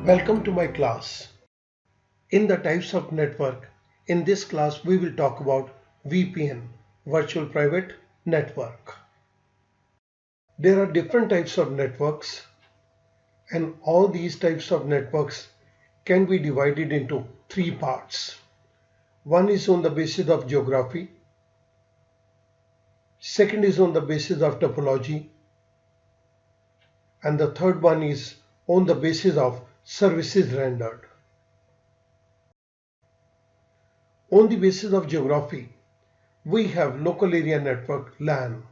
Welcome to my class. In the types of network, in this class we will talk about VPN, Virtual Private Network. There are different types of networks, and all these types of networks can be divided into three parts. One is on the basis of geography, second is on the basis of topology, and the third one is on the basis of services rendered. On the basis of geography, we have local area network LAN.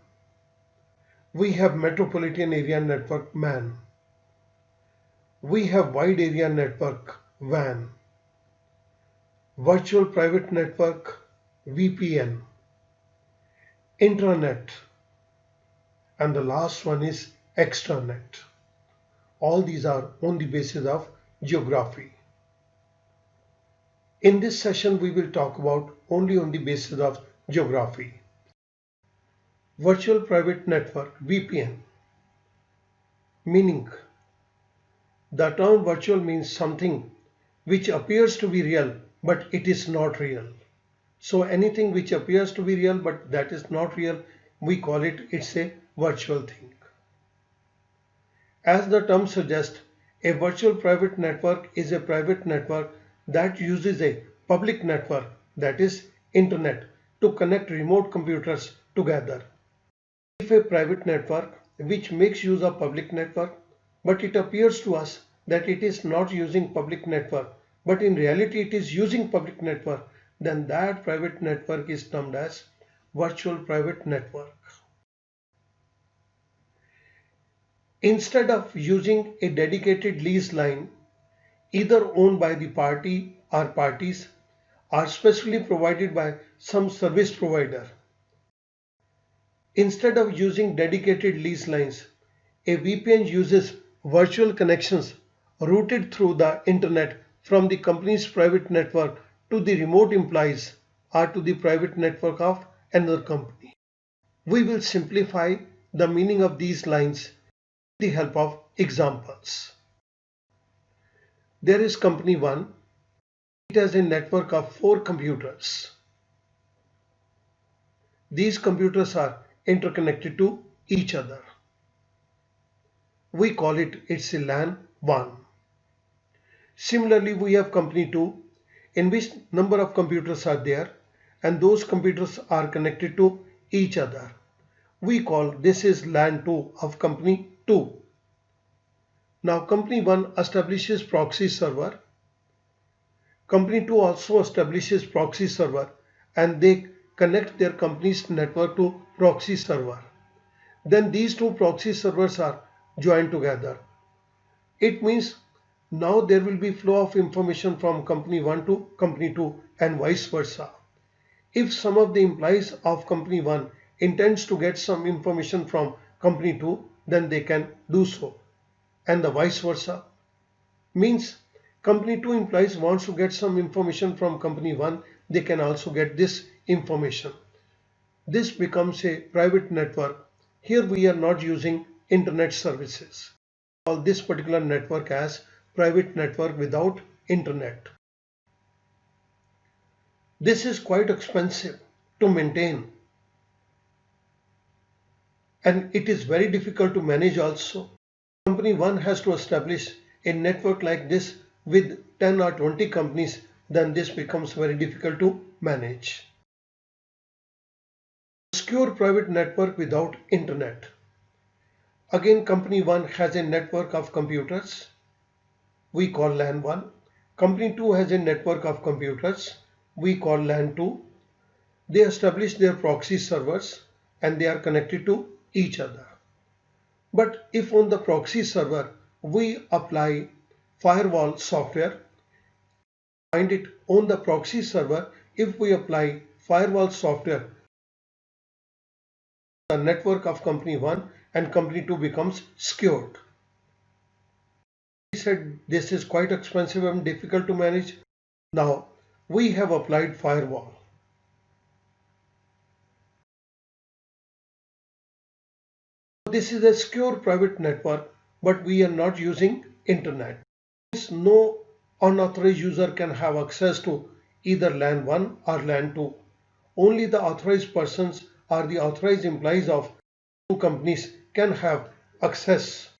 We have metropolitan area network MAN. We have wide area network WAN. Virtual private network VPN. Intranet. And the last one is extranet. All these are on the basis of geography. In this session, we will talk about only on the basis of geography. Virtual private network VPN. Meaning, the term virtual means something which appears to be real but it is not real. So anything which appears to be real but that is not real, we call it's a virtual thing. As the term suggests, a virtual private network is a private network that uses a public network, that is internet, to connect remote computers together. If a private network which makes use of public network, but it appears to us that it is not using public network, but in reality it is using public network, then that private network is termed as virtual private network. Instead of using a dedicated lease line, either owned by the party or parties, or specially provided by some service provider, instead of using dedicated lease lines, a VPN uses virtual connections routed through the internet from the company's private network to the remote employees or to the private network of another company. We will simplify the meaning of these lines with the help of examples. There is company 1. It has a network of 4 computers. These computers are interconnected to each other. We call it's a LAN 1. Similarly, we have company 2, in which number of computers are there and those computers are connected to each other. We call this is LAN 2 of company 2. Now company 1 establishes proxy server. Company 2 also establishes proxy server and they connect their company's network to proxy server. Then these two proxy servers are joined together. It means now there will be flow of information from company 1 to company 2 and vice versa. If some of the employees of company 1 intends to get some information from company 2, then they can do so. And the vice versa. Means company 2 employees wants to get some information from company 1, they can also get this information. This becomes a private network. Here we are not using internet services. We call this particular network as private network without internet. This is quite expensive to maintain and it is very difficult to manage also. Company 1 has to establish a network like this with 10 or 20 companies, then this becomes very difficult to manage. Secure private network without internet. Again, company 1 has a network of computers. We call LAN 1. Company 2 has a network of computers. We call LAN 2. They establish their proxy servers and they are connected to each other. But if on the proxy server we apply firewall software, find it on the proxy server, if we apply firewall software, the network of company 1 and company 2 becomes secured. We said this is quite expensive and difficult to manage. Now we have applied firewall. This is a secure private network, but we are not using internet. No unauthorized user can have access to either LAN 1 or LAN 2. Only the authorized persons or the authorized employees of two companies can have access.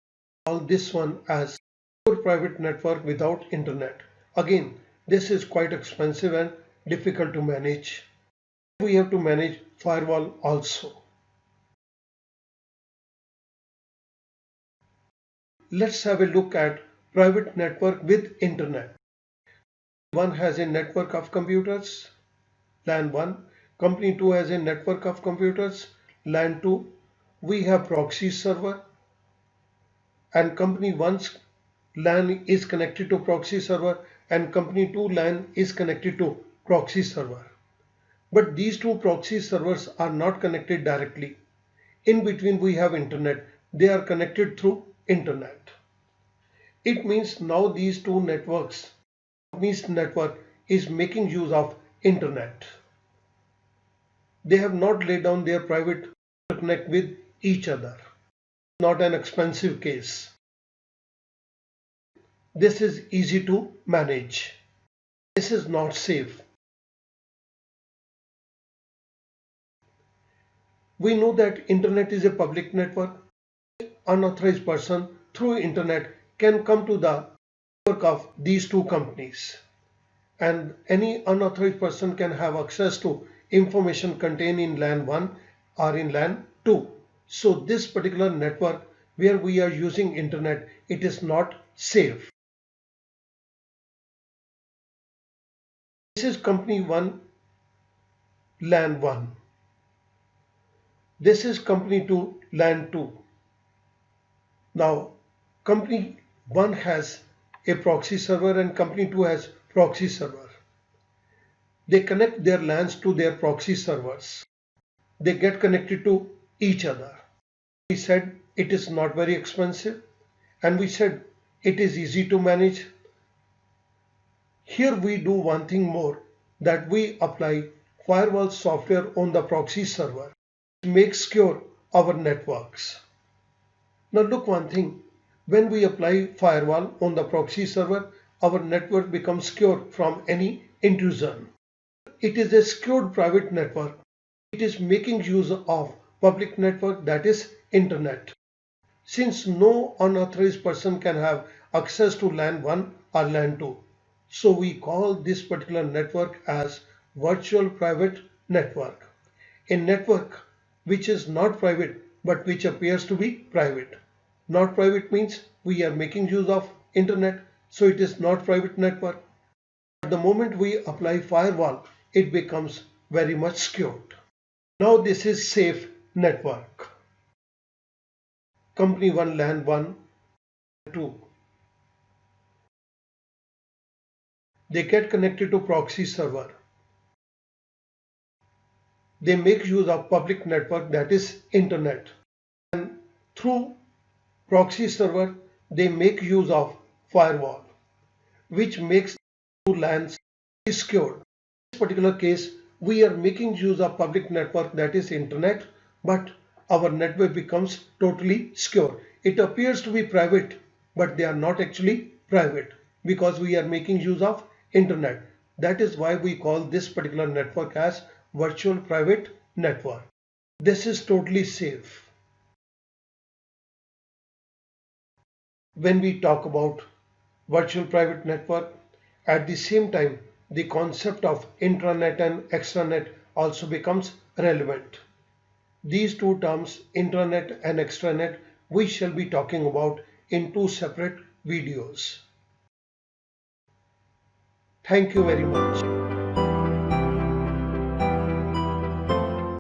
Call this one as secure private network without internet. Again, this is quite expensive and difficult to manage. We have to manage firewall also. Let's have a look at private network with internet. One has a network of computers, LAN 1. Company 2 has a network of computers, LAN 2. We have proxy server, and company 1's LAN is connected to proxy server and company 2 LAN is connected to proxy server. But these two proxy servers are not connected directly. In between we have internet. They are connected through internet. It means now these two networks, company's network is making use of internet. They have not laid down their private to connect with each other. Not an expensive case. This is easy to manage. This is not safe. We know that internet is a public network. Unauthorized person through internet can come to the network of these two companies, and any unauthorized person can have access to information contained in LAN 1 or in LAN 2. So this particular network where we are using internet, it is not safe. This is company 1 LAN 1. This is company 2 LAN 2. Now company 1 has a proxy server and company 2 has proxy server. They connect their LANs to their proxy servers. They get connected to each other. We said it is not very expensive and we said it is easy to manage. Here we do one thing more, that we apply firewall software on the proxy server to make secure our networks. Now look one thing, when we apply firewall on the proxy server, our network becomes secure from any intrusion. It is a secured private network. It is making use of public network, that is internet. Since no unauthorized person can have access to LAN 1 or LAN 2, so we call this particular network as virtual private network. A network which is not private but which appears to be private. Not private means we are making use of internet, so it is not private network. But the moment we apply firewall, it becomes very much secured. Now this is safe network. Company 1 LAN 1, 2. They get connected to proxy server. They make use of public network, that is internet. And through proxy server, they make use of firewall, which makes two LANs secured. In this particular case, we are making use of public network, that is internet, but our network becomes totally secure. It appears to be private, but they are not actually private because we are making use of internet. That is why we call this particular network as virtual private network. This is totally safe. When we talk about virtual private network, at the same time, the concept of intranet and extranet also becomes relevant. These two terms, intranet and extranet, we shall be talking about in two separate videos. Thank you very much.